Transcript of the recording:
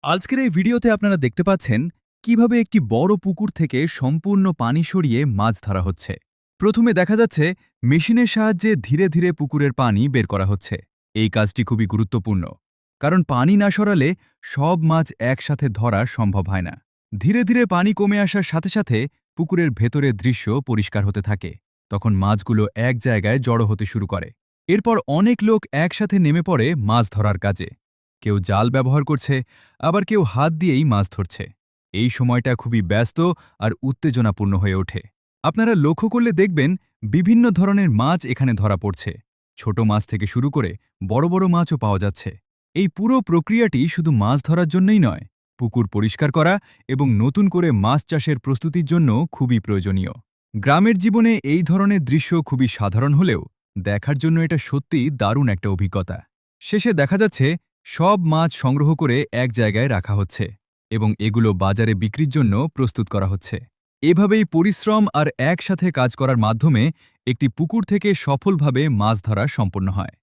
আজকের এই ভিডিওতে আপনারা দেখতে পাচ্ছেন কিভাবে একটি বড় পুকুর থেকে সম্পূর্ণ পানি সরিয়ে মাছ ধরা হচ্ছে। প্রথমে দেখা যাচ্ছে মেশিনের সাহায্যে ধীরে ধীরে পুকুরের পানি বের করা হচ্ছে। এই কাজটি খুবই গুরুত্বপূর্ণ, কারণ পানি না সরালে সব মাছ একসাথে ধরা সম্ভব হয় না। ধীরে ধীরে পানি কমে আসার সাথে সাথে পুকুরের ভেতরের দৃশ্য পরিষ্কার হতে থাকে। তখন মাছগুলো এক জায়গায় জড়ো হতে শুরু করে। এরপর অনেক লোক একসাথে নেমে পড়ে মাছ ধরার কাজে। কেউ জাল ব্যবহার করছে, আবার কেউ হাত দিয়েই মাছ ধরছে। এই সময়টা খুবই ব্যস্ত আর উত্তেজনাপূর্ণ হয়ে ওঠে। আপনারা লক্ষ্য করলে দেখবেন বিভিন্ন ধরনের মাছ এখানে ধরা পড়ছে। ছোট মাছ থেকে শুরু করে বড় বড় মাছও পাওয়া যাচ্ছে। এই পুরো প্রক্রিয়াটি শুধু মাছ ধরার জন্যই নয়, পুকুর পরিষ্কার করা এবং নতুন করে মাছ চাষের প্রস্তুতির জন্য খুবই প্রয়োজনীয়। গ্রামের জীবনে এই ধরনের দৃশ্য খুবই সাধারণ হলেও দেখার জন্য এটা সত্যিই দারুণ একটা অভিজ্ঞতা। শেষে দেখা যাচ্ছে সব মাছ সংগ্রহ করে এক জায়গায় রাখা হচ্ছে এবং এগুলো বাজারে বিক্রির জন্য প্রস্তুত করা হচ্ছে। এভাবেই পরিশ্রম আর একসাথে কাজ করার মাধ্যমে একটি পুকুর থেকে সফলভাবে মাছ ধরা সম্পন্ন হয়।